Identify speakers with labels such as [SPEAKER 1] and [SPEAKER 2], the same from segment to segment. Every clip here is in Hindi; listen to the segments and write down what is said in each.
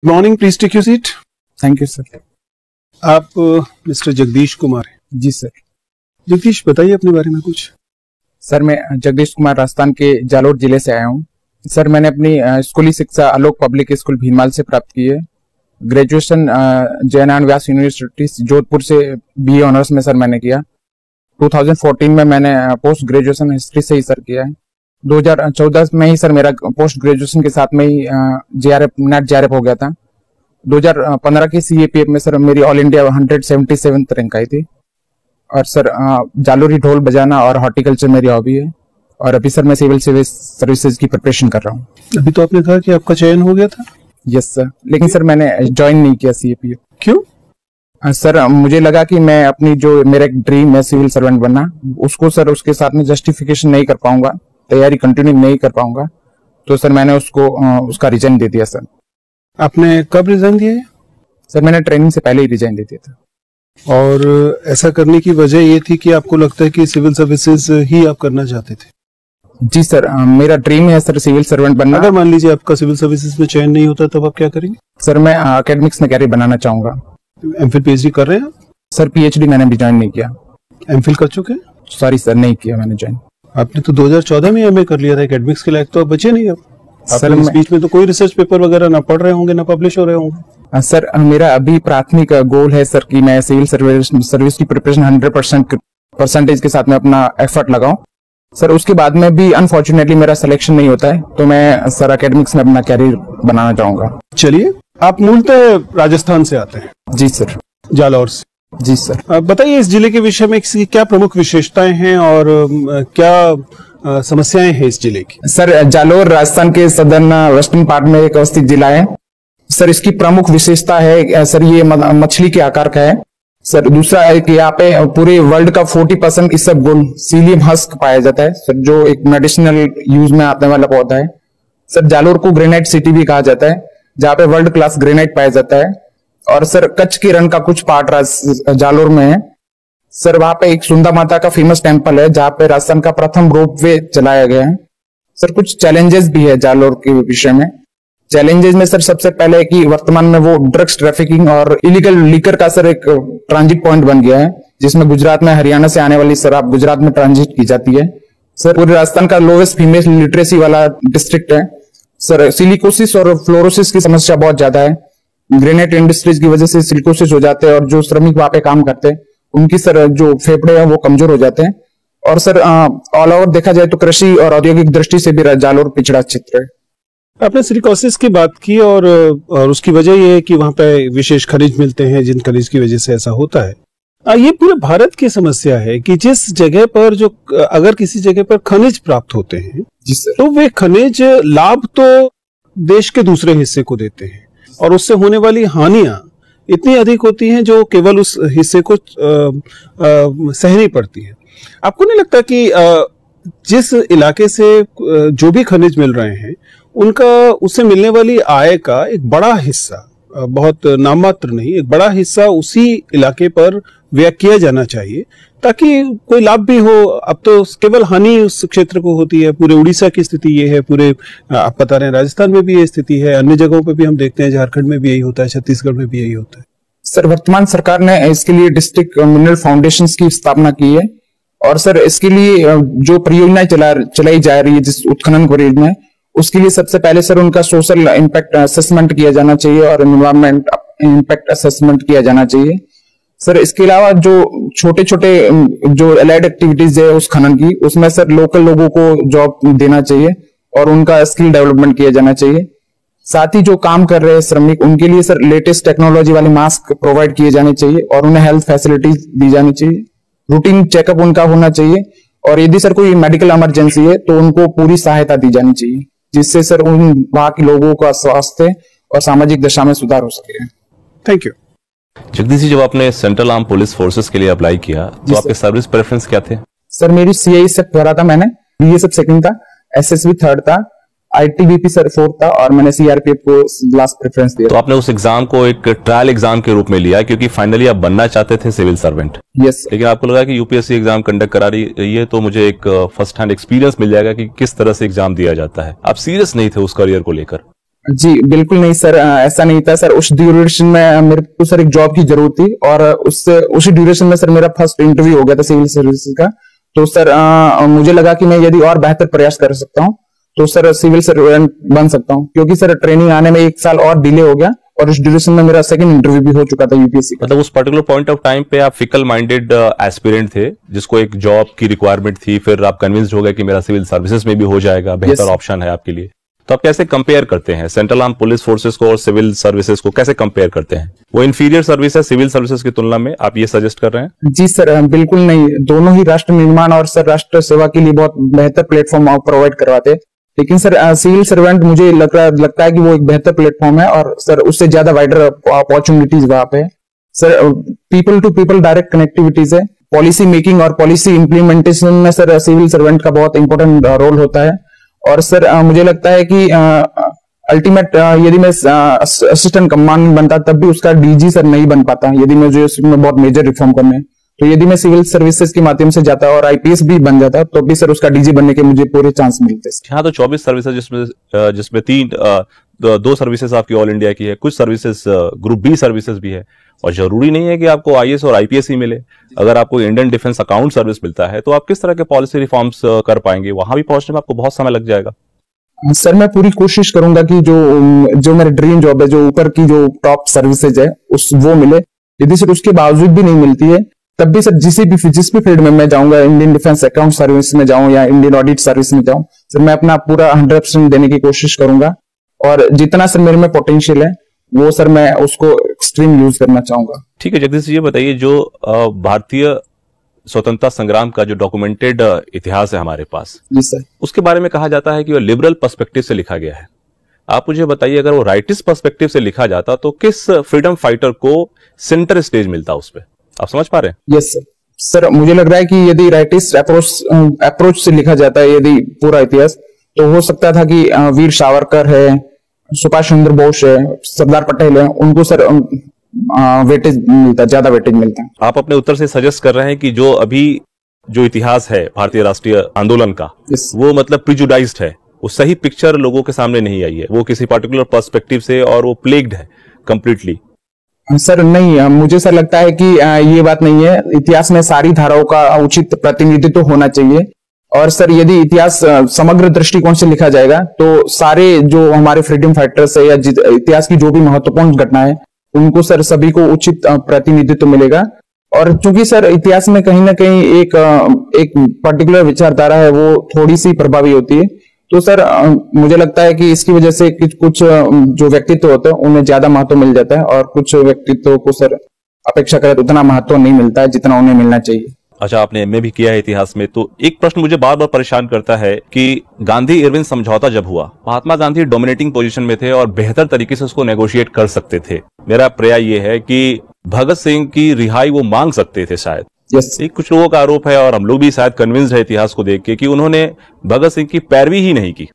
[SPEAKER 1] Morning, please take your seat.
[SPEAKER 2] Thank you sir.
[SPEAKER 1] आप मिस्टर जगदीश कुमार हैं?
[SPEAKER 2] जी सर।
[SPEAKER 1] जगदीश, बताइए अपने बारे में कुछ।
[SPEAKER 2] सर, मैं जगदीश कुमार राजस्थान के जालोर जिले से आया हूँ। सर, मैंने अपनी स्कूली शिक्षा आलोक पब्लिक स्कूल भीनमाल से प्राप्त की है। ग्रेजुएशन जयनारायण व्यास यूनिवर्सिटी जोधपुर से बीए ऑनर्स में सर मैंने किया। 2014 में मैंने पोस्ट ग्रेजुएशन हिस्ट्री से ही सर किया है। 2014 में ही सर मेरा पोस्ट ग्रेजुएशन के साथ में ही नेट जेआरएफ हो गया था। 2015 की सीएपीएफ में सर मेरी ऑल इंडिया 177th रैंक आई थी। और सर जालोरी ढोल बजाना और हॉर्टिकल्चर मेरी हॉबी है। और अभी सर मैं सिविल सर्विसेज की प्रिपरेशन कर रहा हूँ।
[SPEAKER 1] अभी तो आपने कहा कि आपका चयन हो गया था।
[SPEAKER 2] यस सर, लेकिन सर मैंने ज्वाइन नहीं किया सीएपीएफ।
[SPEAKER 1] क्यों?
[SPEAKER 2] सर मुझे लगा कि मैं अपनी जो मेरा एक ड्रीम है सिविल सर्वेंट बनना, उसको सर उसके साथ में जस्टिफिकेशन नहीं कर पाऊंगा, तैयारी कंटिन्यू नहीं कर पाऊंगा, तो सर मैंने उसका रिजाइन दे दिया। सर
[SPEAKER 1] आपने कब रिजाइन दिया है?
[SPEAKER 2] सर मैंने ट्रेनिंग से पहले ही रिजाइन दे दिया था।
[SPEAKER 1] और ऐसा करने की वजह ये थी कि आपको लगता है कि सिविल सर्विसेज ही आप करना चाहते थे?
[SPEAKER 2] जी सर, मेरा ड्रीम है सर सिविल सर्वेंट बनना।
[SPEAKER 1] अगर मान लीजिए आपका सिविल सर्विसेज में चयन नहीं होता तब आप क्या करेंगे?
[SPEAKER 2] सर मैं एकेडमिक्स में कैरियर बनाना चाहूंगा।
[SPEAKER 1] एमफिल पीएचडी कर रहे हैं?
[SPEAKER 2] सर पीएचडी मैंने भी ज्वाइन नहीं किया।
[SPEAKER 1] एमफिल कर चुके हैं?
[SPEAKER 2] सॉरी सर, नहीं किया मैंने ज्वाइन।
[SPEAKER 1] आपने तो 2014 में एमए कर लिया था, एकेडमिक्स के लायक तो आप बचे नहीं। अब
[SPEAKER 2] सर
[SPEAKER 1] इस बीच में तो कोई रिसर्च पेपर वगैरह ना पढ़ रहे होंगे ना पब्लिश हो रहे होंगे।
[SPEAKER 2] सर मेरा अभी प्राथमिक गोल है सर कि मैं सिविल सर्विस की प्रिपरेशन 100% के साथ में अपना एफर्ट लगाऊं। सर उसके बाद में भी अनफॉर्चुनेटली मेरा सिलेक्शन नहीं होता है, तो मैं सर एकेडमिक्स में अपना कैरियर बनाना चाहूंगा।
[SPEAKER 1] चलिए, आप मूलतः राजस्थान से आते हैं?
[SPEAKER 2] जी सर।
[SPEAKER 1] जालौर से?
[SPEAKER 2] जी सर।
[SPEAKER 1] बताइए इस जिले के विषय में इसकी क्या प्रमुख विशेषताएं हैं और क्या समस्याएं हैं इस जिले की? सर
[SPEAKER 2] जालोर राजस्थान के सदर्न वेस्टर्न पार्ट में एक अवस्थित जिला है। सर इसकी प्रमुख विशेषता है सर ये मछली के आकार का है। सर दूसरा है कि यहाँ पे पूरे वर्ल्ड का 40% इसबगोल सीलियम हस्क पाया जाता है सर, जो एक मेडिसिनल यूज में आने वाला पौधा है। सर जालोर को ग्रेनाइट सिटी भी कहा जाता है, जहाँ पे वर्ल्ड क्लास ग्रेनाइट पाया जाता है। और सर कच्छ के रण का कुछ पार्ट जालोर में है। सर वहां पे एक सुंदा माता का फेमस टेम्पल है, जहाँ पे राजस्थान का प्रथम रोपवे चलाया गया है। सर कुछ चैलेंजेस भी है जालोर के विषय में। चैलेंजेस में सर सबसे पहले है कि वर्तमान में वो ड्रग्स ट्रैफिकिंग और इलीगल लीकर का सर एक ट्रांजिट पॉइंट बन गया है, जिसमें गुजरात में हरियाणा से आने वाली शराब गुजरात में ट्रांजिट की जाती है। सर पूरे राजस्थान का लोवेस्ट फीमेल लिटरेसी वाला डिस्ट्रिक्ट है। सर सिलिकोसिस और फ्लोरोसिस की समस्या बहुत ज्यादा है। ग्रेनाइट इंडस्ट्रीज की वजह से सिलिकोसिस हो जाते हैं और जो श्रमिक वहां पे काम करते हैं उनकी सर जो फेफड़े हैं वो कमजोर हो जाते हैं। और सर ऑल ओवर देखा जाए तो कृषि और औद्योगिक दृष्टि से भी जालोर पिछड़ा क्षेत्र है।
[SPEAKER 1] आपने सिलिकोसिस की बात की और उसकी वजह यह है कि वहां पे विशेष खनिज मिलते हैं, जिन खनिज की वजह से ऐसा होता है। ये पूरे भारत की समस्या है कि जिस जगह पर अगर किसी जगह पर खनिज प्राप्त होते हैं तो वे खनिज लाभ तो देश के दूसरे हिस्से को देते हैं और उससे होने वाली हानियां इतनी अधिक होती हैं जो केवल उस हिस्से को सहनी पड़ती है। आपको नहीं लगता कि जिस इलाके से जो भी खनिज मिल रहे हैं उनका उससे मिलने वाली आय का एक बड़ा हिस्सा, बहुत नाममात्र नहीं, एक बड़ा हिस्सा उसी इलाके पर व्यय किया जाना चाहिए ताकि कोई लाभ भी हो? अब तो केवल हानि उस क्षेत्र को होती है। पूरे उड़ीसा की स्थिति ये है, पूरे आप बता रहे हैं राजस्थान में भी ये स्थिति है, अन्य जगहों पर भी हम देखते हैं, झारखंड में भी यही होता है, छत्तीसगढ़ में भी यही होता है।
[SPEAKER 2] सर वर्तमान सरकार ने इसके लिए डिस्ट्रिक्ट मिनरल फाउंडेशन की स्थापना की है और सर इसके लिए जो परियोजनाएं चलाई जा रही है जिस उत्खनन परियोजना, उसके लिए सबसे पहले सर उनका सोशल इम्पैक्ट असेसमेंट किया जाना चाहिए और एनवायरमेंट इम्पैक्ट असेसमेंट किया जाना चाहिए। सर इसके अलावा जो छोटे छोटे जो एलाइड एक्टिविटीज है उस खनन की, उसमें सर लोकल लोगों को जॉब देना चाहिए और उनका स्किल डेवलपमेंट किया जाना चाहिए। साथ ही जो काम कर रहे हैं श्रमिक, उनके लिए सर लेटेस्ट टेक्नोलॉजी वाले मास्क प्रोवाइड किए जाने चाहिए और उन्हें हेल्थ फैसिलिटीज दी जानी चाहिए। रूटीन चेकअप उनका होना चाहिए और यदि सर कोई मेडिकल इमरजेंसी है तो उनको पूरी सहायता दी जानी चाहिए, जिससे सर उन वहां के लोगों का स्वास्थ्य और सामाजिक दशा में सुधार हो सके।
[SPEAKER 1] Thank you.
[SPEAKER 3] जगदीश जी, जब आपने सेंट्रल आर्म पुलिस फोर्सेस के लिए अप्लाई किया तो आपके सर्विस प्रेफरेंस क्या थे?
[SPEAKER 2] सर मेरी सीआईएसएफ भरा था मैंने, बीएसएफ सेकंड था, एसएसबी थर्ड था, आईटीबीपी सर फोर्थ था और मैंने सीआरपीएफ को लास्ट प्रेफरेंस दिया।
[SPEAKER 3] तो आपने उस एग्जाम को एक ट्रायल एग्जाम के रूप में लिया क्योंकि फाइनली आप बनना चाहते थे सिविल सर्वेंट?
[SPEAKER 2] यस।
[SPEAKER 3] लेकिन आपको लगा कि यूपीएससी एग्जाम कंडक्ट करा रही है तो मुझे एक फर्स्ट हैंड एक्सपीरियंस मिल जाएगा कि किस तरह से एग्जाम दिया जाता है। आप सीरियस नहीं थे उस करियर को लेकर?
[SPEAKER 2] जी बिल्कुल नहीं सर, ऐसा नहीं था सर। उस ड्यूरेशन में मेरे को सर एक जॉब की जरूरत थी, और उससे उसी ड्यूरेशन में सर मेरा फर्स्ट इंटरव्यू हो गया था सिविल सर्विसेज का। तो सर मुझे लगा कि मैं यदि और बेहतर प्रयास कर सकता हूँ तो सर सिविल सर्वेंट बन सकता हूँ, क्योंकि सर ट्रेनिंग आने में 1 साल और डिले हो गया, और उस ड्यूरेशन में मेरा सेकंड इंटरव्यू भी हो चुका था यूपीएससी का।
[SPEAKER 3] मतलब उस पर्टिकुलर पॉइंट ऑफ टाइम पे आप फिकल माइंडेड एस्पिरेंट थे, जिसको एक जॉब की रिक्वायरमेंट थी, फिर आप कन्विंस्ड हो गए कि मेरा सिविल सर्विसेज में भी हो जाएगा, बेहतर ऑप्शन है आपके लिए। तो आप कैसे कंपेयर करते हैं सेंट्रल आर्म पुलिस फोर्सेस को और सिविल सर्विसेज को, कैसे कंपेयर करते हैं? वो इंफीरियर सर्विस है सिविल सर्विसेज की तुलना में, आप ये सजेस्ट कर रहे हैं?
[SPEAKER 2] जी सर बिल्कुल नहीं, दोनों ही राष्ट्र निर्माण और सर राष्ट्र सेवा के लिए बहुत बेहतर प्लेटफॉर्म प्रोवाइड करवाते हैं। लेकिन सर सिविल सर्वेंट मुझे लगता है कि वो एक बेहतर प्लेटफॉर्म है, और सर उससे ज्यादा वाइडर अपॉर्चुनिटीज वहां पे sir people to people direct connectivities है। पॉलिसी मेकिंग और पॉलिसी इंप्लीमेंटेशन में सर सिविल सर्वेंट का बहुत इंपॉर्टेंट रोल होता है। और सर मुझे लगता है कि अल्टीमेट यदि मैं असिस्टेंट कमांडेंट बनता तब भी उसका डीजी सर नहीं बन पाता, यदि मुझे उसमें बहुत मेजर रिफॉर्म करने हैं। तो यदि मैं सिविल सर्विसेज के माध्यम से जाता और आईपीएस भी बन जाता तो भी सर उसका डीजी बनने के मुझे पूरे चांस मिलते।
[SPEAKER 3] हाँ, तो 24 सर्विसेज जिसमें 2 सर्विसेज आपकी ऑल इंडिया की है, कुछ सर्विसेज ग्रुप बी सर्विसेज भी है, और जरूरी नहीं है कि आपको आईएएस और आईपीएस ही मिले। अगर आपको इंडियन डिफेंस अकाउंट सर्विस मिलता है तो आप किस तरह के पॉलिसी रिफॉर्म्स कर पाएंगे? वहां भी पहुंचने में आपको बहुत समय लग जाएगा।
[SPEAKER 2] सर मैं पूरी कोशिश करूंगा कि जो मेरा ड्रीम जॉब है, जो ऊपर की जो टॉप सर्विसेज है वो मिले। यदि सर उसके बावजूद भी नहीं मिलती है तब भी सर जिस भी फील्ड में मैं जाऊंगा, इंडियन डिफेंस अकाउंट सर्विस में जाऊं या इंडियन ऑडिट सर्विस में जाऊं, सर मैं अपना पूरा 100% देने की कोशिश करूंगा, और जितना सर मेरे में पोटेंशियल है वो सर मैं उसको एक्सट्रीम यूज करना चाहूंगा।
[SPEAKER 3] ठीक है जगदीश जी, ये बताइए जो भारतीय स्वतंत्रता संग्राम का जो डॉक्यूमेंटेड इतिहास है हमारे पास,
[SPEAKER 2] जी सर,
[SPEAKER 3] उसके बारे में कहा जाता है कि वो लिबरल पर्सपेक्टिव से लिखा गया है। आप मुझे बताइए, अगर वो राइटिस्ट पर्सपेक्टिव से लिखा जाता तो किस फ्रीडम फाइटर को सेंटर स्टेज मिलता उस पर? आप समझ पा रहे हैं?
[SPEAKER 2] Yes sir. सर मुझे लग रहा है कि यदि राइटिस्ट अप्रोच से लिखा जाता है यदि पूरा इतिहास, तो हो सकता था कि वीर सावरकर है, सुभाष चंद्र बोस है, सरदार पटेल है, उनको सर वेटेज मिलता, ज्यादा वेटेज मिलता है।
[SPEAKER 3] आप अपने उत्तर से सजेस्ट कर रहे हैं कि जो अभी जो इतिहास है भारतीय राष्ट्रीय आंदोलन का, वो मतलब प्रिजुडाइज्ड है, वो सही पिक्चर लोगों के सामने नहीं आई है, वो किसी पर्टिकुलर पर्सपेक्टिव से, और वो प्लेग्ड है कंप्लीटली।
[SPEAKER 2] सर नहीं, मुझे सर लगता है कि ये बात नहीं है। इतिहास में सारी धाराओं का उचित प्रतिनिधित्व होना चाहिए, और सर यदि इतिहास समग्र दृष्टिकोण से लिखा जाएगा तो सारे जो हमारे फ्रीडम फाइटर्स है या इतिहास की जो भी महत्वपूर्ण घटना है उनको सर सभी को उचित प्रतिनिधित्व मिलेगा। और चूंकि सर इतिहास में कहीं ना कहीं एक पर्टिकुलर विचारधारा है वो थोड़ी सी प्रभावी होती है, तो सर मुझे लगता है कि इसकी वजह से कुछ जो व्यक्तित्व होते हैं उन्हें ज्यादा महत्व मिल जाता है, और कुछ व्यक्तित्व को सर अपेक्षाकृत उतना महत्व नहीं मिलता है जितना उन्हें मिलना चाहिए।
[SPEAKER 3] अच्छा, आपने एमए भी किया है इतिहास में, तो एक प्रश्न मुझे बार बार परेशान करता है कि गांधी इरविन समझौता जब हुआ, महात्मा गांधी डोमिनेटिंग पोजीशन में थे और बेहतर तरीके से उसको नेगोशिएट कर सकते थे। मेरा प्रयास ये है कि भगत सिंह की रिहाई वो मांग सकते थे शायद।
[SPEAKER 2] yes.
[SPEAKER 3] कुछ लोगों का आरोप है, और हम लोग भी शायद कन्विंस्ड है इतिहास को देख के, कि उन्होंने भगत सिंह की पैरवी ही नहीं की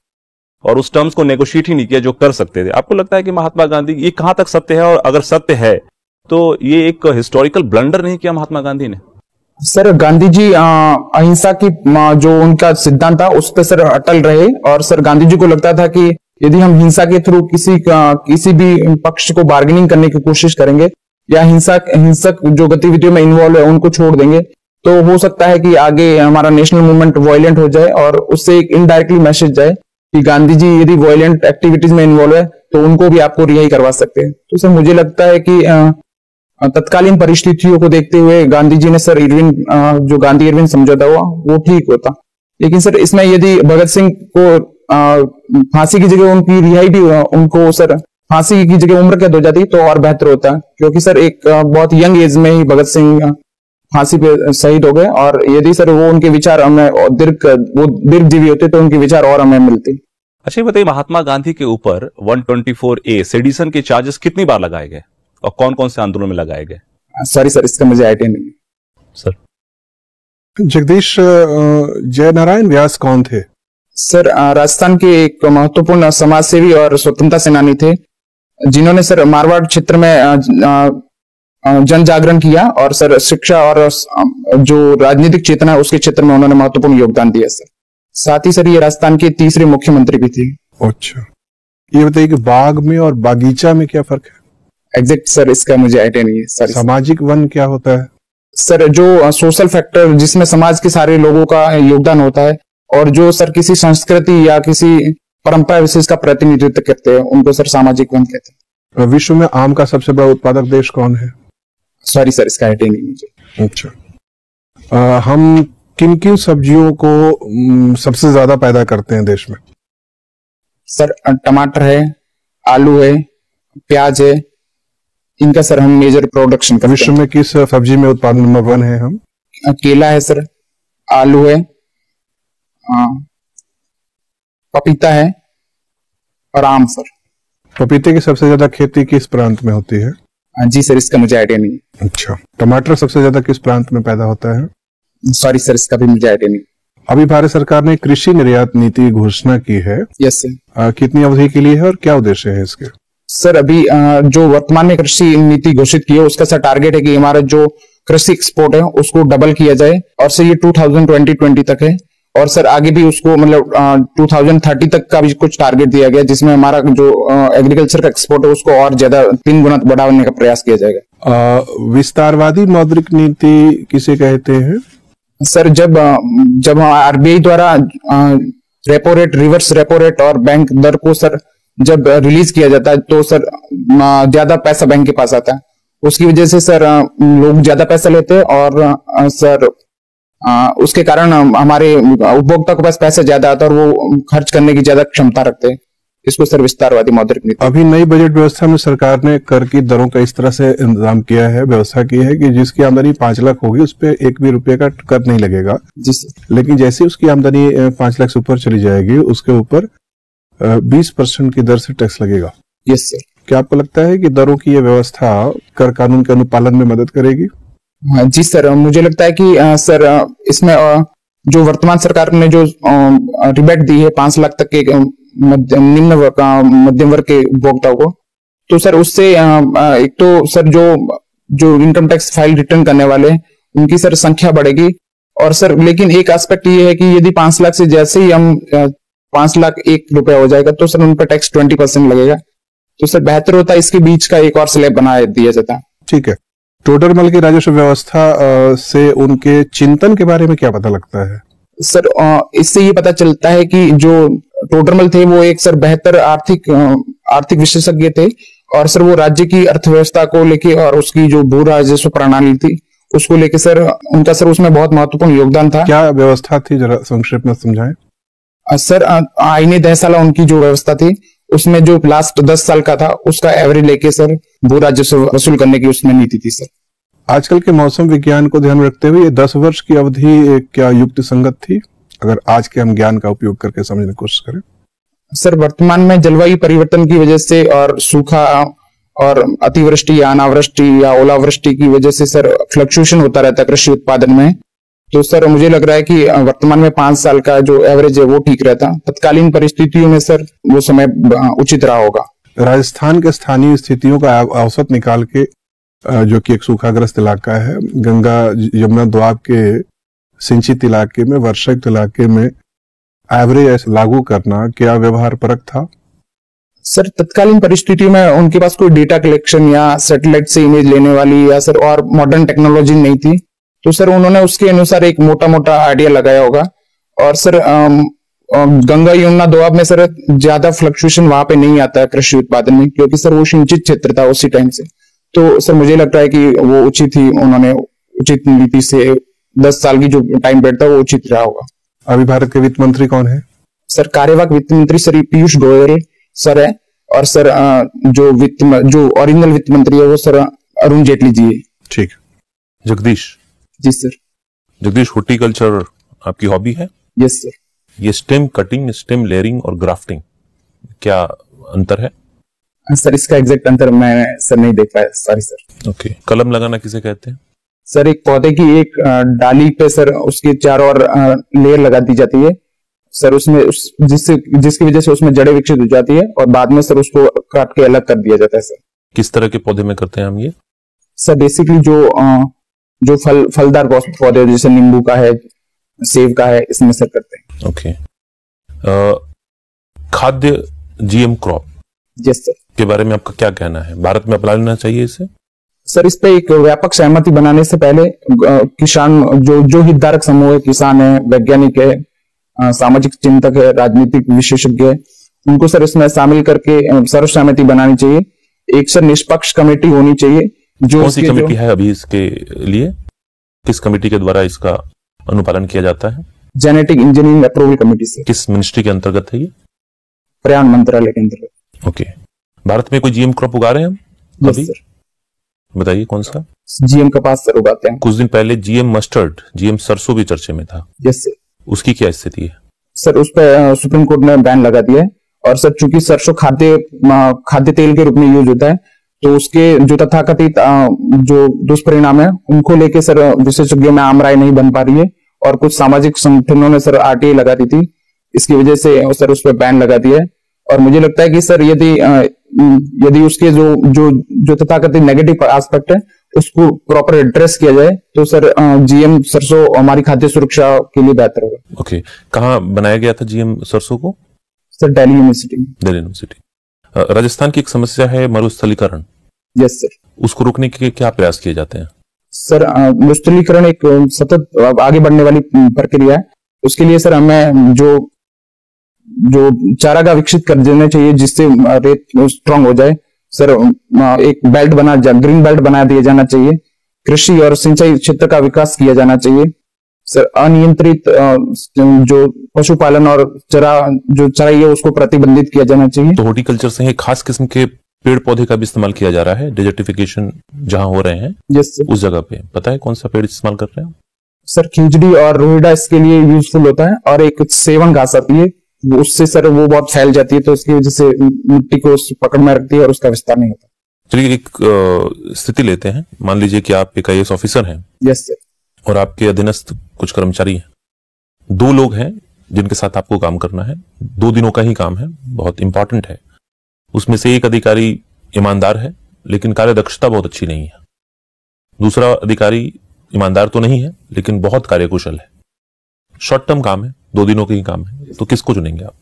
[SPEAKER 3] और उस टर्म्स को नेगोशिएट ही नहीं किया जो कर सकते थे। आपको लगता है कि महात्मा गांधी, ये कहां तक सत्य है, और अगर सत्य है तो ये एक हिस्टोरिकल ब्लंडर नहीं किया महात्मा गांधी ने?
[SPEAKER 2] सर गांधी जी अहिंसा की जो उनका सिद्धांत था उस पर सर अटल रहे, और सर गांधी जी को लगता था कि यदि हम हिंसा के थ्रू किसी भी पक्ष को बार्गेनिंग करने की कोशिश करेंगे या हिंसक जो गतिविधियों में इन्वॉल्व है उनको छोड़ देंगे, तो हो सकता है कि आगे हमारा नेशनल मूवमेंट वायलेंट हो जाए, और उससे एक इनडायरेक्टली मैसेज जाए कि गांधी जी यदि वायलेंट एक्टिविटीज में इन्वॉल्व है तो उनको भी आपको रिहाई करवा सकते हैं। तो सर मुझे लगता है कि तत्कालीन परिस्थितियों को देखते हुए गांधी जी ने सर जो गांधी इरविन समझौता हुआ वो ठीक होता। लेकिन सर इसमें यदि भगत सिंह को फांसी की जगह उनकी रिहाई भी उनको सर फांसी की जगह उम्र कैद हो जाती तो और बेहतर होता, क्योंकि सर एक बहुत यंग एज में ही भगत सिंह फांसी पे शहीद हो गए, और यदि सर वो उनके विचार हमें दीर्घ जीवी होते तो उनके विचार और हमें मिलते।
[SPEAKER 3] अच्छा ये बताइए, महात्मा गांधी के ऊपर 124A सेडिशन के चार्जेस कितनी बार लगाए गए और कौन कौन से आंदोलन में लगाए गए?
[SPEAKER 2] सॉरी सर, इसका मुझे आइडिया नहीं
[SPEAKER 3] सर।
[SPEAKER 1] जगदीश, जयनारायण व्यास कौन थे?
[SPEAKER 2] सर राजस्थान के एक महत्वपूर्ण समाजसेवी और स्वतंत्रता सेनानी थे, जिन्होंने सर मारवाड़ क्षेत्र में जन जागरण किया, और सर शिक्षा और जो राजनीतिक चेतना है उसके क्षेत्र में उन्होंने महत्वपूर्ण योगदान दिया सर। साथ ही सर ये राजस्थान के तीसरे मुख्यमंत्री भी थे।
[SPEAKER 1] अच्छा,
[SPEAKER 4] ये बताइए कि बाग में और बागीचा में क्या फर्क है?
[SPEAKER 2] एग्जैक्ट सर इसका मुझे आइडिया नहीं है सर।
[SPEAKER 4] सामाजिक वन क्या होता है?
[SPEAKER 2] सर जो सोशल फैक्टर जिसमें समाज के सारे लोगों का योगदान होता है, और जो सर किसी संस्कृति या किसी परंपरा विशेष का प्रतिनिधित्व करते हैं, उनको सर सामाजिक वन कहते हैं।
[SPEAKER 4] विश्व में आम का सबसे बड़ा उत्पादक देश कौन है?
[SPEAKER 2] सॉरी सर इसका आइडिया नहीं मुझे।
[SPEAKER 4] अच्छा, हम किन किन सब्जियों को सबसे ज्यादा पैदा करते हैं देश में?
[SPEAKER 2] सर टमाटर है, आलू है, प्याज है, इनका सर हम मेजर प्रोडक्शन करते हैं।
[SPEAKER 4] विश्व में किस सब्जी में उत्पादन नंबर 1 है हम?
[SPEAKER 2] केला है सर, आलू है, पपीता है और आम सर।
[SPEAKER 4] पपीते की सबसे ज्यादा खेती किस प्रांत में होती है?
[SPEAKER 2] जी सर इसका मुझे आइडिया नहीं।
[SPEAKER 4] अच्छा, टमाटर सबसे ज्यादा किस प्रांत में पैदा होता है?
[SPEAKER 2] सॉरी सर इसका भी मुझे आइडिया नहीं।
[SPEAKER 4] अभी भारत सरकार ने कृषि निर्यात नीति घोषणा की है।
[SPEAKER 2] Yes sir.
[SPEAKER 4] कितनी अवधि के लिए है और क्या उद्देश्य है इसके?
[SPEAKER 2] सर अभी जो वर्तमान में कृषि नीति घोषित की है, उसका सर टारगेट है कि हमारा जो कृषि एक्सपोर्ट है उसको डबल किया जाए, और सर ये 2020 तक है, और सर आगे भी उसको मतलब 2030 तक का भी कुछ टारगेट दिया गया, जिसमें हमारा जो एग्रीकल्चर का एक्सपोर्ट है उसको और ज्यादा 3 गुना बढ़ाने का प्रयास किया जाएगा।
[SPEAKER 4] विस्तारवादी मौद्रिक नीति किसे कहते हैं?
[SPEAKER 2] सर जब आरबीआई द्वारा repo rate, reverse repo rate और बैंक दर को सर जब रिलीज किया जाता है, तो सर ज्यादा पैसा बैंक के पास आता है, उसकी वजह से सर लोग ज्यादा पैसा लेते हैं, और सर उसके कारण हमारे उपभोक्ता के पास पैसा ज्यादा आता है और वो खर्च करने की ज्यादा क्षमता रखते हैं। इसको सर विस्तारवादी मौद्रिक नीति।
[SPEAKER 4] अभी नई बजट व्यवस्था में सरकार ने कर की दरों का इस तरह से इंतजाम किया है, व्यवस्था की है कि जिसकी आमदनी 5 लाख होगी उस पर 1 भी रुपए का कर नहीं लगेगा।
[SPEAKER 2] जी सर।
[SPEAKER 4] लेकिन जैसे उसकी आमदनी 5 लाख से ऊपर चली जाएगी उसके ऊपर 20% की दर से टैक्स लगेगा।
[SPEAKER 2] Yes sir.
[SPEAKER 4] क्या आपको लगता है कि दरों की यह व्यवस्था कर कानून के अनुपालन में मदद करेगी?
[SPEAKER 2] जी सर, मुझे लगता है कि सर इसमें जो वर्तमान सरकार ने जो रिबेट दी है 5 लाख तक के निम्न मध्यम वर्ग के उपभोक्ताओं को, तो सर उससे एक तो सर जो इनकम टैक्स फाइल रिटर्न करने वाले उनकी सर संख्या बढ़ेगी, और सर लेकिन एक एस्पेक्ट ये है कि यदि 5 लाख से जैसे ही हम 5 लाख 1 रुपया हो जाएगा तो सर उन पर टैक्स 20% लगेगा। तो सर बेहतर होता है इसके बीच का एक और स्लैब बना दिया जाता।
[SPEAKER 4] ठीक है, टोडरमल की राजस्व व्यवस्था से उनके चिंतन के बारे में क्या पता लगता है?
[SPEAKER 2] सर इससे ये पता चलता है कि जो टोडरमल थे वो एक सर बेहतर आर्थिक विशेषज्ञ थे, और सर वो राज्य की अर्थव्यवस्था को लेके और उसकी जो भू राजस्व प्रणाली थी उसको लेके सर उनका सर उसमें बहुत महत्वपूर्ण योगदान था।
[SPEAKER 4] क्या व्यवस्था थी, जरा संक्षेप में समझाएं।
[SPEAKER 2] सर आईने 10 साल उनकी जो व्यवस्था थी उसमें जो लास्ट 10 साल का था उसका एवरेज लेके सर भू राजस्व वसूल करने की उसमें नीति थी। सर
[SPEAKER 4] आजकल के मौसम विज्ञान को ध्यान में रखते हुए ये 10 वर्ष की अवधि क्या युक्त संगत थी, अगर आज के हम ज्ञान का उपयोग करके समझने की कोशिश करें?
[SPEAKER 2] सर वर्तमान में जलवायु परिवर्तन की वजह से और सूखा और अतिवृष्टि या अनावृष्टि या ओलावृष्टि की वजह से सर फ्लक्चुएशन होता रहता है कृषि उत्पादन में। तो सर मुझे लग रहा है कि वर्तमान में 5 साल का जो एवरेज है वो ठीक रहता। तत्कालीन परिस्थितियों में सर वो समय उचित रहा होगा।
[SPEAKER 4] राजस्थान के स्थानीय स्थितियों का औसत निकाल के, जो कि एक सूखाग्रस्त इलाका है, गंगा यमुना दोआब के सिंचित इलाके में, वर्षायुक्त इलाके में एवरेज लागू करना क्या व्यवहार परक था?
[SPEAKER 2] सर तत्कालीन परिस्थितियों में उनके पास कोई डेटा कलेक्शन या सैटेलाइट से इमेज लेने वाली या सर और मॉडर्न टेक्नोलॉजी नहीं थी, तो सर उन्होंने उसके अनुसार एक मोटा मोटा आइडिया लगाया होगा। और सर गंगा यमुना दोआब में सर ज्यादा फ्लक्चुएशन वहां पे नहीं आता है कृषि उत्पादन में, क्योंकि सर वो सिंचित क्षेत्र था उसी टाइम से। तो सर मुझे लगता है कि वो उचित ही, उन्होंने उचित नीति से 10 साल की जो टाइम पीरियड था वो उचित रहा होगा।
[SPEAKER 4] अभी भारत के वित्त मंत्री कौन है?
[SPEAKER 2] सर कार्यवाहक वित्त मंत्री सर पीयूष गोयल सर है, और सर जो ओरिजिनल वित्त मंत्री है वो सर अरुण जेटली जी है।
[SPEAKER 3] ठीक। जगदीश
[SPEAKER 2] जी सर।
[SPEAKER 3] जगदीश, हॉर्टिकल्चर आपकी हॉबी है?
[SPEAKER 2] Yes sir.
[SPEAKER 3] ये स्टेम कटिंग, स्टेम लेयरिंग और ग्राफ्टिंग, क्या अंतर है?
[SPEAKER 2] सर इसका एग्जैक्ट अंतर मैं सर नहीं देख पाया, सॉरी सर।
[SPEAKER 3] ओके। कलम लगाना किसे कहते हैं?
[SPEAKER 2] सर एक पौधे की एक डाली पे सर उसके चारों ओर लेयर लगा दी जाती है सर, उसमें जिसकी वजह से उसमें जड़ें विकसित हो जाती है, और बाद में सर उसको काट के अलग कर दिया जाता है। सर
[SPEAKER 3] किस तरह के पौधे में करते हैं हम ये?
[SPEAKER 2] सर बेसिकली जो फलदार पौधे जैसे नींबू का है, सेब का है, इसमें सर करते हैं।
[SPEAKER 3] ओके। खाद्य जीएम क्रॉप
[SPEAKER 2] यस सर।
[SPEAKER 5] के बारे में आपका क्या कहना है, भारत में अपना लेना चाहिए इसे?
[SPEAKER 2] सर इस पे एक व्यापक सहमति बनाने से पहले किसान जो हितधारक समूह है, किसान है, वैज्ञानिक है, सामाजिक चिंतक है, राजनीतिक विशेषज्ञ है, उनको सर इसमें शामिल करके सर्वसहमति बनानी चाहिए। एक सर निष्पक्ष कमेटी होनी चाहिए। जो
[SPEAKER 5] कौन सी कमेटी है अभी इसके लिए? किस कमेटी के द्वारा इसका अनुपालन किया जाता है?
[SPEAKER 2] जेनेटिक इंजीनियरिंग अप्रूवल कमेटी से।
[SPEAKER 5] किस मिनिस्ट्री के अंतर्गत है ये?
[SPEAKER 2] पर्यावरण मंत्रालय के अंतर्गत।
[SPEAKER 5] ओके। भारत में कोई जीएम क्रॉप उगा रहे हैं हम अभी?
[SPEAKER 2] सर
[SPEAKER 5] बताइए कौन सा?
[SPEAKER 2] जीएम कपास सर उगाते हैं।
[SPEAKER 5] कुछ दिन पहले जीएम मस्टर्ड, जीएम सरसों भी चर्चे में था।
[SPEAKER 2] Yes sir.
[SPEAKER 5] उसकी क्या स्थिति है?
[SPEAKER 2] सर उस पर सुप्रीम कोर्ट ने बैन लगा दिया है। और सर चूंकि सरसों खाद्य तेल के रूप में यूज होता है, तो उसके जो तथाकथित जो दुष्परिणाम है उनको लेके सर विशेषज्ञों में आम राय नहीं बन पा रही है। और कुछ सामाजिक संगठनों ने सर आरटीआई लगा दी थी, इसकी वजह से सर उस पर बैन लगा दिया है। और मुझे लगता है कि सर यदि उसके जो तथाकथित नेगेटिव एस्पेक्ट है उसको प्रॉपर एड्रेस किया जाए तो सर जीएम सरसों हमारी खाद्य सुरक्षा के लिए बेहतर होगा।
[SPEAKER 5] ओके। कहाँ बनाया गया था जीएम सरसों को?
[SPEAKER 2] Sir Delhi university.
[SPEAKER 5] Delhi university. Rajasthan की एक समस्या है मरुस्थलीकरण।
[SPEAKER 2] Yes sir.
[SPEAKER 5] उसको रोकने के क्या प्रयास किए जाते हैं?
[SPEAKER 2] सर मरुस्थलीकरण एक सतत आगे बढ़ने वाली प्रक्रिया है। उसके लिए सर हमें जो चारागाह विकसित कर देना चाहिए जिससे रेत स्ट्रांग हो जाए। सर एक ग्रीन बेल्ट बना दिया जाना चाहिए। कृषि और सिंचाई क्षेत्र का विकास किया जाना चाहिए। सर अनियंत्रित जो पशुपालन और चराई है उसको प्रतिबंधित किया जाना चाहिए।
[SPEAKER 5] तो हॉर्टिकल्चर से एक खास किस्म के पेड़ पौधे का भी इस्तेमाल किया जा रहा है, डेजर्टिफिकेशन जहां हो रहे हैं।
[SPEAKER 2] Yes sir.
[SPEAKER 5] उस जगह पे पता है कौन सा पेड़ इस्तेमाल कर रहे हैं?
[SPEAKER 2] सर खिजड़ी और रोहिड़ा इसके लिए यूजफुल होता है। और एक सेवन घास आती है, उससे सर वो बहुत फैल जाती है, तो इसकी वजह से मिट्टी को पकड़ में रखती है और उसका विस्तार नहीं होता।
[SPEAKER 5] चलिए एक स्थिति लेते हैं। मान लीजिए कि आप एक आईएएस ऑफिसर हैं।
[SPEAKER 2] Yes sir.
[SPEAKER 5] और आपके अधीनस्थ कुछ कर्मचारी हैं। 2 लोग हैं जिनके साथ आपको काम करना है। 2 दिनों का ही काम है, बहुत इंपॉर्टेंट है। उसमें से एक अधिकारी ईमानदार है लेकिन कार्यदक्षता बहुत अच्छी नहीं है। दूसरा अधिकारी ईमानदार तो नहीं है लेकिन बहुत कार्यकुशल है। शॉर्ट टर्म काम है, 2 दिनों के ही काम है, तो किसको चुनेंगे आप?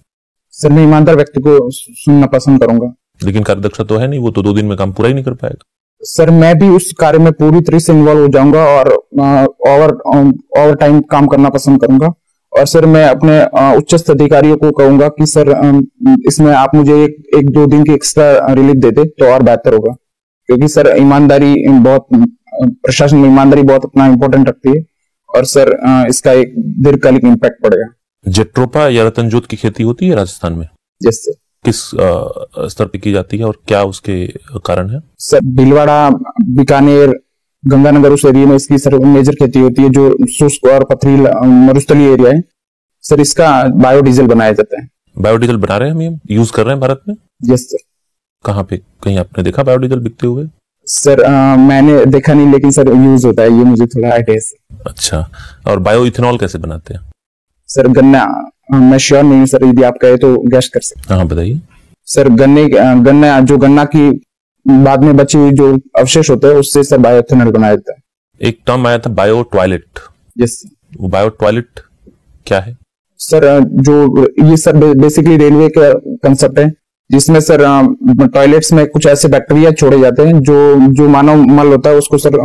[SPEAKER 2] सर मैं ईमानदार व्यक्ति को सुनना पसंद करूंगा।
[SPEAKER 5] लेकिन कार्यदक्षता तो है नहीं, वो तो 2 दिन में काम पूरा ही नहीं कर पाएगा।
[SPEAKER 2] सर मैं भी उस कार्य में पूरी तरह से इन्वॉल्व हो जाऊंगा और ओवर टाइम काम करना पसंद करूंगा। और सर मैं अपने उच्चस्थ अधिकारियों को कहूंगा कि सर इसमें आप मुझे एक 2 दिन की एक्स्ट्रा रिलीफ दे दे तो और बेहतर होगा। क्योंकि सर प्रशासन में ईमानदारी बहुत अपना इंपॉर्टेंट रखती है। और सर इसका एक दीर्घकालिक इम्पैक्ट पड़ेगा।
[SPEAKER 5] जेट्रोपा या रतनजोत की खेती होती है राजस्थान में?
[SPEAKER 2] Yes sir.
[SPEAKER 5] किस स्तर पे की जाती है और क्या उसके कारण है?
[SPEAKER 2] सर भीलवाड़ा, बीकानेर, गंगानगर उस एरिया में इसकी सर मेजर खेती होती है, जो शुष्क और पथरील मरुस्थलीय एरिया है। सर इसका बायोडीजल बनाया जाता है।
[SPEAKER 5] बायोडीजल बना रहे हैं हम, यूज कर रहे हैं भारत में?
[SPEAKER 2] Yes sir.
[SPEAKER 5] कहाँ पे, कहीं आपने देखा बायोडीजल बिकते हुए?
[SPEAKER 2] सर मैंने देखा नहीं, लेकिन सर यूज होता है, ये मुझे थोड़ा आइडिया है।
[SPEAKER 5] अच्छा। और बायो इथेनॉल कैसे बनाते हैं?
[SPEAKER 2] सर गन्ना, मैं श्योर नहीं हूँ सर, यदि आप कहे तो गैस कर सकते।
[SPEAKER 5] हाँ बताइए।
[SPEAKER 2] सर गन्ना की बाद में बची हुई जो अवशेष होते हैं उससे सर बायो इथेनॉल बनाया जाता है।
[SPEAKER 5] एक टर्म आया था बायो टॉयलेट।
[SPEAKER 2] यस।
[SPEAKER 5] वो बायो टॉयलेट क्या है?
[SPEAKER 2] सर ये सर बेसिकली रेलवे का कंसेप्ट है, जिसमें सर टॉयलेट्स में कुछ ऐसे बैक्टीरिया छोड़े जाते हैं जो मानव मल होता है उसको सर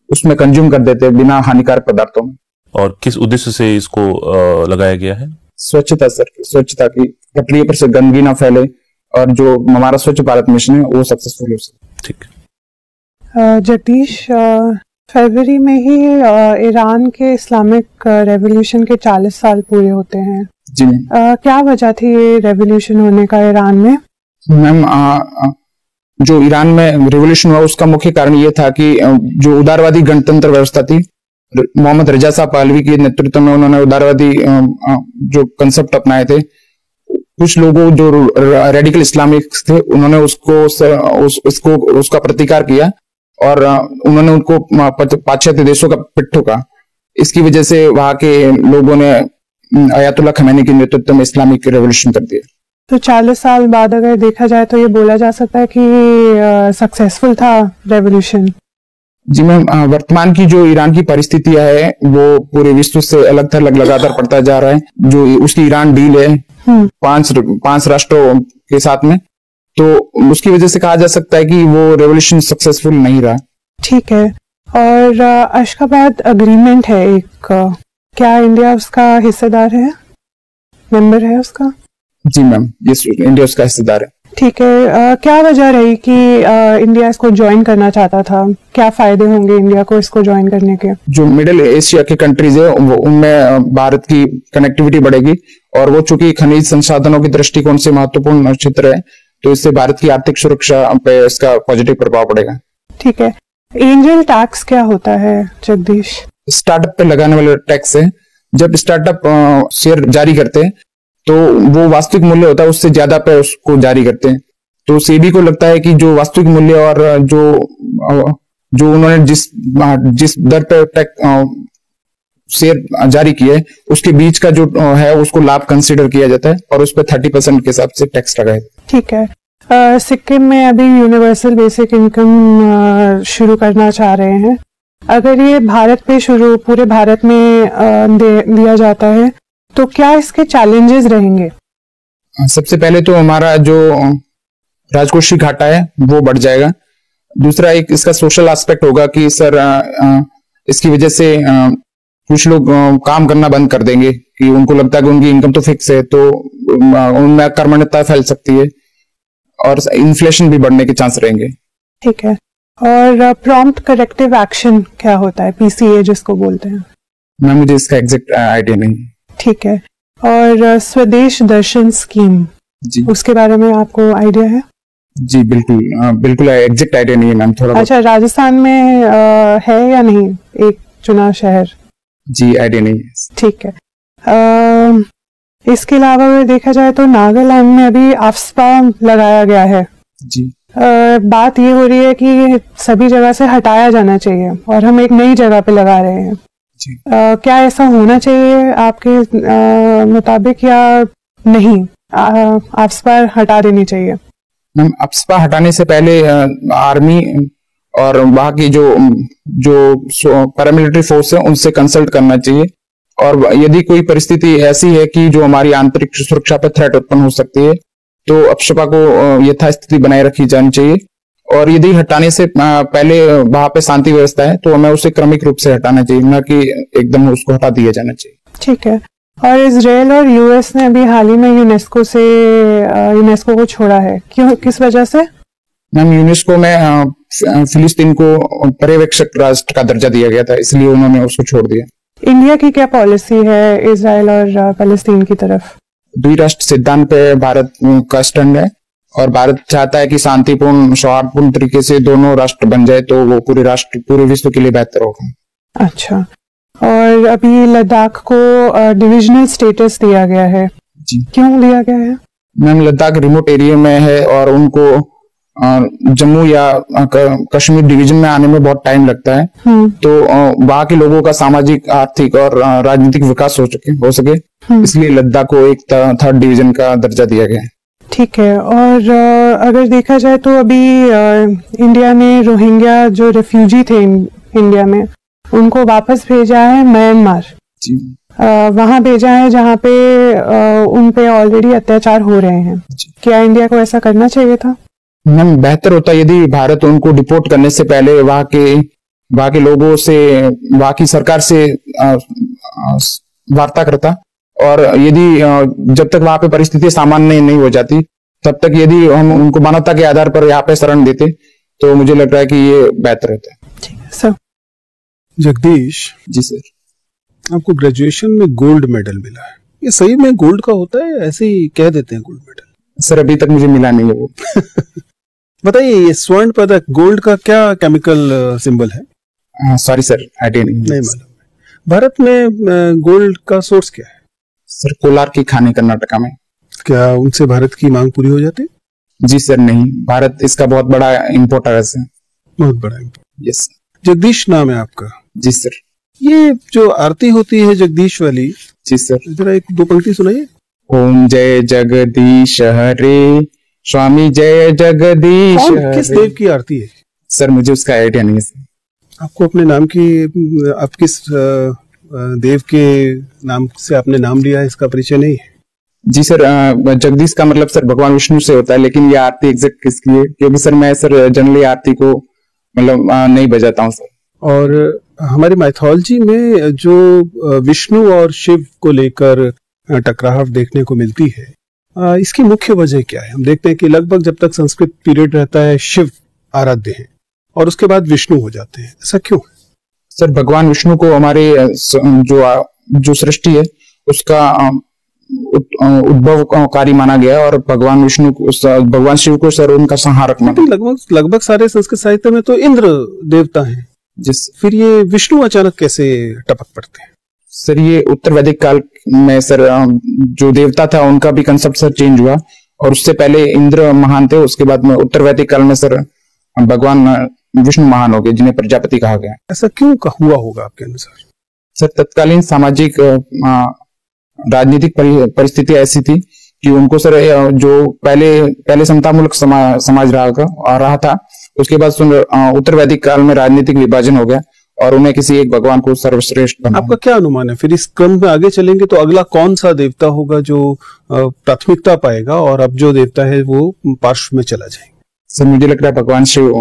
[SPEAKER 2] उसमें कंज्यूम कर देते हैं बिना हानिकारक पदार्थों में।
[SPEAKER 5] और किस उद्देश्य से इसको लगाया गया है?
[SPEAKER 2] स्वच्छता सर, स्वच्छता की प्रक्रिया पर से गंदगी ना फैले और जो हमारा स्वच्छ भारत मिशन है वो सक्सेसफुल हो सके।
[SPEAKER 5] ठीक।
[SPEAKER 6] जगदीश, फरवरी में ही ईरान के इस्लामिक रेवोल्यूशन के 40 साल पूरे होते हैं।
[SPEAKER 2] जी
[SPEAKER 6] क्या वजह थी ये रेवोल्यूशन होने का ईरान में?
[SPEAKER 2] मैम, जो ईरान में रेवोल्यूशन हुआ उसका मुख्य कारण ये था कि जो उदारवादी गणतंत्र व्यवस्था थी, मोहम्मद रजा शाह पहलवी के नेतृत्व में उन्होंने उदारवादी जो कंसेप्ट अपनाए थे। कुछ लोगों जो रेडिकल इस्लामिक्स थे उन्होंने उसका प्रतिकार किया और उन्होंने उनको पाश्चात्य देशों का पिट्ठू कहा। इसकी वजह से वहां के लोगों ने अयातुल्लाह खमैनी के नेतृत्व में इस्लामिक रेवोल्यूशन कर दिया।
[SPEAKER 6] तो 40 साल बाद अगर देखा जाए तो ये बोला जा सकता है कि सक्सेसफुल था रेवोल्यूशन?
[SPEAKER 2] जी मैम, वर्तमान की जो ईरान की परिस्थितियां है वो पूरे विश्व से अलग थलग लगातार पड़ता जा रहा है। जो उसकी ईरान डील है 5 राष्ट्रों के साथ में, तो उसकी वजह से कहा जा सकता है कि वो रेवोल्यूशन सक्सेसफुल नहीं रहा।
[SPEAKER 6] ठीक है। और अशगाबाद अग्रीमेंट है एक, क्या इंडिया उसका हिस्सेदार है, मेंबर है उसका?
[SPEAKER 2] जी मैम, ये इंडिया उसका हिस्सेदार है।
[SPEAKER 6] ठीक है। क्या वजह रही कि इंडिया इसको ज्वाइन करना चाहता था? क्या फायदे होंगे इंडिया को इसको ज्वाइन करने के?
[SPEAKER 2] जो मिडिल एशिया के कंट्रीज है उनमें भारत की कनेक्टिविटी बढ़ेगी, और वो चूंकि खनिज संसाधनों की दृष्टिकोण से महत्वपूर्ण क्षेत्र है, तो इससे भारत की आर्थिक सुरक्षा पे इसका पॉजिटिव प्रभाव पड़ेगा।
[SPEAKER 6] ठीक है। एंजल टैक्स क्या होता है जगदीश?
[SPEAKER 2] स्टार्टअप पे लगाने वाला टैक्स है। जब स्टार्टअप शेयर जारी करते हैं तो वो वास्तविक मूल्य होता है उससे ज्यादा पे उसको जारी करते हैं। तो सेबी को लगता है कि जो वास्तविक मूल्य और जो उन्होंने जिस दर पे शेयर जारी किए उसके बीच का जो है उसको लाभ कंसीडर किया जाता है, और उस पर 30% के हिसाब से टैक्स लगाया। ठीक
[SPEAKER 6] है। सिक्किम में अभी यूनिवर्सल बेसिक इनकम शुरू करना चाह रहे हैं। अगर ये भारत पे पूरे भारत में दिया जाता है तो क्या इसके चैलेंजेस रहेंगे?
[SPEAKER 2] सबसे पहले तो हमारा जो राजकोषीय घाटा है वो बढ़ जाएगा। दूसरा एक इसका सोशल एस्पेक्ट होगा कि सर इसकी वजह से कुछ लोग काम करना बंद कर देंगे कि उनको लगता है कि उनकी इनकम तो फिक्स है, तो उनमें अकर्मण्यता फैल सकती है और इन्फ्लेशन भी बढ़ने के चांस रहेंगे।
[SPEAKER 6] ठीक है। और प्रॉम्प्ट करेक्टिव एक्शन क्या होता है, पीसीए जिसको बोलते हैं?
[SPEAKER 2] मैम मुझे इसका एग्जैक्ट आइडिया नहीं।
[SPEAKER 6] ठीक है। और स्वदेश दर्शन स्कीम
[SPEAKER 2] जी,
[SPEAKER 6] उसके बारे में आपको आइडिया है?
[SPEAKER 2] जी बिल्कुल एग्जैक्ट आइडिया नहीं है मैम, थोड़ा।
[SPEAKER 6] अच्छा, राजस्थान में है या नहीं एक चुना शहर?
[SPEAKER 2] जी आइडिया नहीं है।
[SPEAKER 6] ठीक है। इसके अलावा अगर देखा जाए तो नागालैंड में अभी आफ्सपा लगाया गया है
[SPEAKER 2] जी।
[SPEAKER 6] बात ये हो रही है कि सभी जगह से हटाया जाना चाहिए और हम एक नई जगह पे लगा रहे हैं। क्या ऐसा होना चाहिए आपके मुताबिक या नहीं? आफ्सपा हटा देनी चाहिए?
[SPEAKER 2] मैम आफ्सपा हटाने से पहले आर्मी और वहां की जो पैरामिलिट्री फोर्स है उनसे कंसल्ट करना चाहिए, और यदि कोई परिस्थिति ऐसी है कि जो हमारी आंतरिक सुरक्षा पर थ्रेट उत्पन्न हो सकती है तो आफ्सपा को यथास्थिति बनाए रखी जानी चाहिए, और यदि हटाने से पहले वहां पे शांति व्यवस्था है तो हमें उसे क्रमिक रूप से हटाना चाहिए, न कि एकदम उसको हटा दिया जाना चाहिए।
[SPEAKER 6] ठीक है। और इजराइल और यूएस ने अभी हाल ही में यूनेस्को को छोड़ा है, क्यों, किस वजह से?
[SPEAKER 2] मैम यूनेस्को में फिलिस्तीन को पर्यवेक्षक राष्ट्र का दर्जा दिया गया था, इसलिए उन्होंने उसको छोड़ दिया।
[SPEAKER 6] इंडिया की क्या पॉलिसी है इजराइल और फलस्तीन की तरफ?
[SPEAKER 2] द्विराष्ट्र सिद्धांत पे भारत का स्टैंड है, और भारत चाहता है कि शांतिपूर्ण सौहार्दपूर्ण तरीके से दोनों राष्ट्र बन जाए तो वो पूरे विश्व के लिए बेहतर होगा।
[SPEAKER 6] अच्छा। और अभी लद्दाख को डिविजनल स्टेटस दिया गया है
[SPEAKER 2] जी।
[SPEAKER 6] क्यों दिया गया है?
[SPEAKER 2] मैम लद्दाख रिमोट एरिया में है और उनको जम्मू या कश्मीर डिवीजन में आने में बहुत टाइम लगता है, तो वहाँ के लोगों का सामाजिक, आर्थिक और राजनीतिक विकास हो सके इसलिए लद्दाख को एक 3rd डिवीजन का दर्जा दिया गया है।
[SPEAKER 6] ठीक है। और अगर देखा जाए तो अभी इंडिया ने रोहिंग्या जो रेफ्यूजी थे इंडिया में उनको वापस भेजा है म्यांमार। वहां भेजा है जहां पे उन पे ऑलरेडी अत्याचार हो रहे हैं। क्या इंडिया को ऐसा करना चाहिए था?
[SPEAKER 2] मैम बेहतर होता यदि भारत उनको डिपोर्ट करने से पहले वहां के लोगों से, वहां की सरकार से वार्ता करता, और यदि जब तक वहां पे परिस्थिति सामान्य नहीं हो जाती तब तक यदि हम उनको मानवता के आधार पर यहाँ पे शरण देते तो मुझे लग रहा है कि ये बेहतर होता है।
[SPEAKER 6] ठीक है सर।
[SPEAKER 1] जगदीश
[SPEAKER 2] जी सर,
[SPEAKER 1] आपको ग्रेजुएशन में गोल्ड मेडल मिला है, ये सही में गोल्ड का होता है या ऐसे ही कह देते हैं गोल्ड मेडल?
[SPEAKER 2] सर अभी तक मुझे मिला नहीं है वो।
[SPEAKER 1] बताइए, ये स्वर्ण पदक गोल्ड का क्या केमिकल सिंबल है?
[SPEAKER 2] सॉरी सर, आइडिया नहीं
[SPEAKER 1] मालूम। भारत में गोल्ड का सोर्स क्या है?
[SPEAKER 2] सर कोलार की खानी कर्नाटका में।
[SPEAKER 1] क्या उनसे भारत की मांग पूरी हो जाती?
[SPEAKER 2] जी सर नहीं, भारत इसका बहुत बड़ा इम्पोर्टर है सर।
[SPEAKER 1] बहुत बड़ा इम्पोर्टर।
[SPEAKER 2] यस।
[SPEAKER 1] जगदीश नाम है आपका?
[SPEAKER 2] जी सर।
[SPEAKER 1] ये जो आरती होती है जगदीश वाली,
[SPEAKER 2] जी सर,
[SPEAKER 1] जरा 1-2 पंक्ति सुनाइए।
[SPEAKER 2] ओम जय जगदीश हरे, स्वामी जय जगदीश हरे।
[SPEAKER 1] किस देव की आरती है?
[SPEAKER 2] सर मुझे उसका आइडिया नहीं है सर।
[SPEAKER 1] आपको अपने नाम की, आप किस देव के नाम से आपने नाम लिया है, इसका परिचय नहीं है?
[SPEAKER 2] जी सर, जगदीश का मतलब सर भगवान विष्णु से होता है, लेकिन ये आरती एग्जैक्ट किसकी है, क्योंकि सर मैं सर जनरली आरती को मतलब नहीं बजाता हूँ सर।
[SPEAKER 1] और हमारी माइथोलॉजी में जो विष्णु और शिव को लेकर टकराव देखने को मिलती है, इसकी मुख्य वजह क्या है? हम देखते हैं कि लगभग जब तक संस्कृत पीरियड रहता है शिव आराध्य हैं और उसके बाद विष्णु हो जाते हैं, ऐसा क्यों है?
[SPEAKER 2] सर भगवान विष्णु को हमारे जो सृष्टि है उसका उद्भवकारी माना गया और भगवान विष्णु को, भगवान शिव को सर उनका संहारक माना।
[SPEAKER 1] लगभग सारे संस्कृत साहित्य में तो इंद्र देवता हैं, फिर ये विष्णु अचानक कैसे टपक पड़ते हैं?
[SPEAKER 2] सर ये उत्तर वैदिक काल में सर जो देवता था उनका भी कंसेप्ट सर चेंज हुआ, और उससे पहले इंद्र महान थे, उसके बाद में उत्तर वैदिक काल में सर भगवान विष्णु महान हो गए, जिन्हें प्रजापति कहा गया।
[SPEAKER 1] ऐसा क्यों हुआ होगा आपके अनुसार?
[SPEAKER 2] सर तत्कालीन सामाजिक राजनीतिक परिस्थिति ऐसी थी कि उनको सर जो पहले समतामूलक समाज रहा था, उसके बाद उत्तर वैदिक काल में राजनीतिक विभाजन हो गया और उन्हें किसी एक भगवान को सर्वश्रेष्ठ बना।
[SPEAKER 1] आपका क्या अनुमान है? फिर इस क्रम में आगे चलेंगे तो अगला कौन सा देवता होगा जो प्राथमिकता पाएगा और अब जो देवता है वो पार्श्व में चला जाएगा?
[SPEAKER 2] सर मुझे लग रहा है भगवान शिव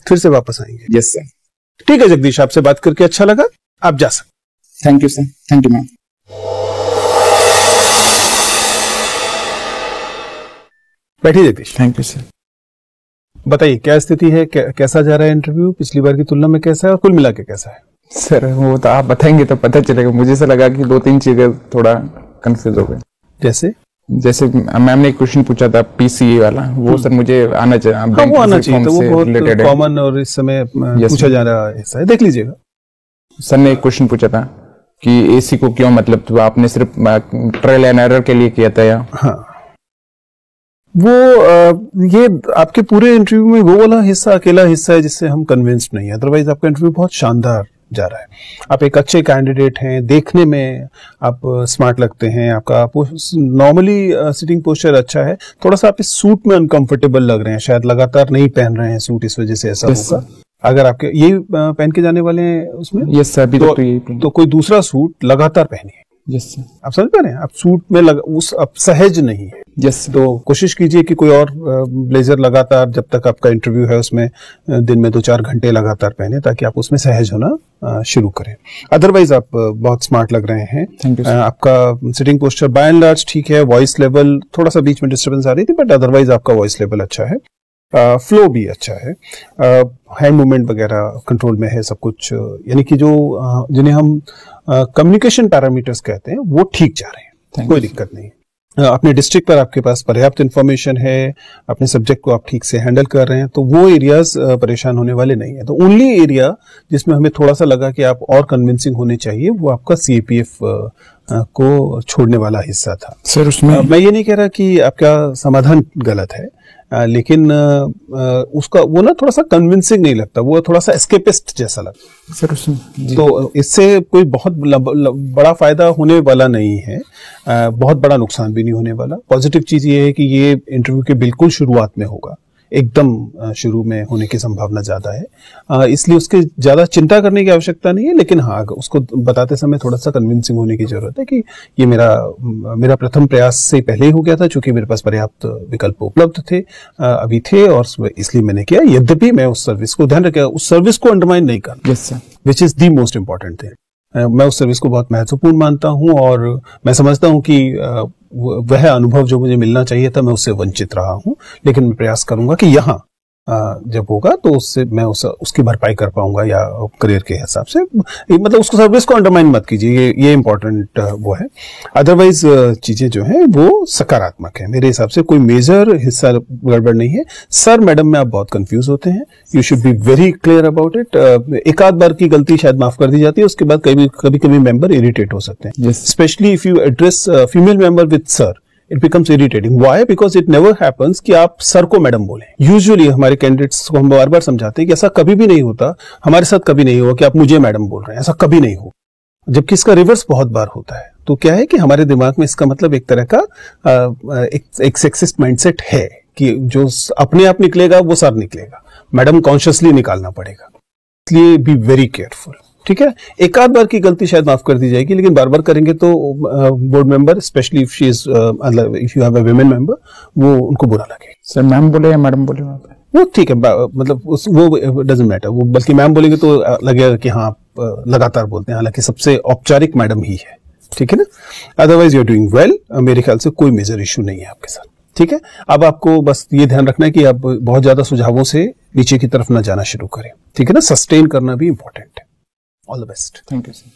[SPEAKER 1] फिर से वापस आएंगे।
[SPEAKER 2] Yes sir.
[SPEAKER 1] ठीक है जगदीश, आपसे बात करके अच्छा लगा, आप जा सकते।
[SPEAKER 2] Thank you sir. Thank you ma'am.
[SPEAKER 1] बैठिए जगदीश।
[SPEAKER 2] Thank you sir.
[SPEAKER 1] बताइए क्या स्थिति है, कैसा जा रहा है इंटरव्यू? पिछली बार की तुलना में कैसा है और कुल मिला के कैसा है?
[SPEAKER 2] सर वो तो आप बताएंगे तो पता चलेगा। मुझे से लगा कि 2-3 चीजें थोड़ा कंफ्यूज हो गए। जैसे मैम ने एक क्वेश्चन पूछा था पीसीए वाला, वो सर मुझे आना चाहिए।
[SPEAKER 1] वो आना चाहिए, तो वो बहुत कॉमन और इस समय पूछा जा रहा है, देख लीजिएगा।
[SPEAKER 2] सर ने एक क्वेश्चन पूछा था कि एसी को क्यों, मतलब तो आपने सिर्फ ट्रायल एंड एरर के लिए किया था या?
[SPEAKER 1] हाँ, वो ये आपके पूरे इंटरव्यू में वो वाला हिस्सा अकेला हिस्सा है जिससे हम कन्विंस्ड नहीं है, अदरवाइज आपका इंटरव्यू बहुत शानदार जा रहा है। आप एक अच्छे कैंडिडेट हैं, देखने में आप स्मार्ट लगते हैं, आपका नॉर्मली सिटिंग पोस्चर अच्छा है, थोड़ा सा आप इस सूट में अनकंफर्टेबल लग रहे हैं, शायद लगातार नहीं पहन रहे हैं सूट, इस वजह से ऐसा होगा। अगर आपके ये पहन के जाने वाले हैं उसमें,
[SPEAKER 2] यस सर, अभी
[SPEAKER 1] तो कोई दूसरा सूट लगातार पहनिए।
[SPEAKER 2] Yes sir.
[SPEAKER 1] आप समझ पा रहे हैं? आप सूट में आप सहज नहीं है।
[SPEAKER 2] यस।
[SPEAKER 1] तो कोशिश कीजिए कि कोई और ब्लेजर लगातार, जब तक आपका इंटरव्यू है उसमें दिन में 2-4 घंटे लगातार पहने, ताकि आप उसमें सहज होना शुरू करें। अदरवाइज आप बहुत स्मार्ट लग रहे हैं।
[SPEAKER 2] Thank you.
[SPEAKER 1] आपका sitting posture by and large ठीक है, वॉइस लेवल थोड़ा सा बीच में डिस्टर्बेंस आ रही थी, बट अदरवाइज आपका वॉइस लेवल अच्छा है, फ्लो भी अच्छा है, हैंड मूवमेंट वगैरह कंट्रोल में है, सब कुछ, यानी कि जो जिन्हें हम कम्युनिकेशन पैरामीटर्स कहते हैं वो ठीक जा रहे हैं, कोई दिक्कत नहीं। अपने डिस्ट्रिक्ट पर आपके पास पर्याप्त इंफॉर्मेशन है, अपने सब्जेक्ट को आप ठीक से हैंडल कर रहे हैं, तो वो एरियाज परेशान होने वाले नहीं है। तो ओनली एरिया जिसमें हमें थोड़ा सा लगा कि आप और कन्विंसिंग होने चाहिए, वो आपका सीएपीएफ को छोड़ने वाला हिस्सा था।
[SPEAKER 2] सर उसमें
[SPEAKER 1] मैं ये नहीं कह रहा कि आपका समाधान गलत है, लेकिन उसका वो ना थोड़ा सा कन्विंसिंग नहीं लगता, वो थोड़ा सा एस्केपिस्ट जैसा लगता
[SPEAKER 2] सर उसमें।
[SPEAKER 1] तो इससे कोई बहुत बड़ा फायदा होने वाला नहीं है, बहुत बड़ा नुकसान भी नहीं होने वाला। पॉजिटिव चीज ये है कि ये इंटरव्यू के बिल्कुल शुरुआत में होगा, एकदम शुरू में होने की संभावना ज्यादा है, इसलिए उसके ज्यादा चिंता करने की आवश्यकता नहीं है। लेकिन हाँ, उसको बताते समय थोड़ा सा कन्विंसिंग होने की जरूरत है कि ये मेरा प्रथम प्रयास से पहले ही हो गया था, चूंकि मेरे पास पर्याप्त विकल्प उपलब्ध थे, अभी थे, और इसलिए मैंने किया। यद्यपि मैं उस सर्विस को ध्यान रखा, उस सर्विस को अंडरमाइन नहीं करना,
[SPEAKER 2] yes sir,
[SPEAKER 1] which is the most important thing. मैं उस सर्विस को बहुत महत्वपूर्ण मानता हूं और मैं समझता हूं कि वह अनुभव जो मुझे मिलना चाहिए था मैं उससे वंचित रहा हूं, लेकिन मैं प्रयास करूंगा कि यहाँ जब होगा तो उससे मैं उसकी भरपाई कर पाऊंगा, या करियर के हिसाब से, मतलब उसको सर्विस को अंडरमाइन मत कीजिए, ये इंपॉर्टेंट वो है। अदरवाइज चीजें जो हैं वो सकारात्मक है मेरे हिसाब से, कोई मेजर हिस्सा गड़बड़ नहीं है। सर मैडम में आप बहुत कंफ्यूज होते हैं, you should be very clear about it. एक आध बार की गलती शायद माफ कर दी जाती है, उसके बाद कभी मेंबर इरिटेट हो सकते हैं, specially if you address female member with sir, it becomes irritating. Why? Because it never happens कि आप सर को मैडम बोलें। यूजुअली हमारे कैंडिडेट्स को हम बार बार समझाते हैं कि ऐसा कभी भी नहीं होता, हमारे साथ कभी नहीं हुआ कि आप मुझे मैडम बोल रहे हैं, ऐसा कभी नहीं हो, जबकि इसका रिवर्स बहुत बार होता है। तो क्या है कि हमारे दिमाग में इसका मतलब एक तरह का एक सेक्सिस्ट माइंडसेट है कि जो अपने आप निकलेगा वो सर निकलेगा, मैडम कॉन्शियसली निकालना पड़ेगा। इसलिए बी वेरी केयरफुल, ठीक है। एक आध बार की गलती शायद माफ कर दी जाएगी, लेकिन बार बार करेंगे तो board member, specially if she is if you have a women member, वो उनको बुरा लगेगा।
[SPEAKER 2] सर मैम बोले या मैडम बोले वहाँ पे?
[SPEAKER 1] वो ठीक है, मतलब वो डजंट मैटर, वो बल्कि मैम बोलेंगे तो लगेगा कि हाँ लगातार बोलते हैं, हालांकि सबसे औपचारिक मैडम ही है, ठीक है ना। Otherwise you are doing well, मेरे ख्याल से कोई मेजर इशू नहीं है आपके साथ, ठीक है। अब आपको बस ये ध्यान रखना है कि आप बहुत ज्यादा सुझावों से नीचे की तरफ ना जाना शुरू करें, ठीक है ना। सस्टेन करना भी इंपॉर्टेंट है। All the best.
[SPEAKER 2] Thank you sir.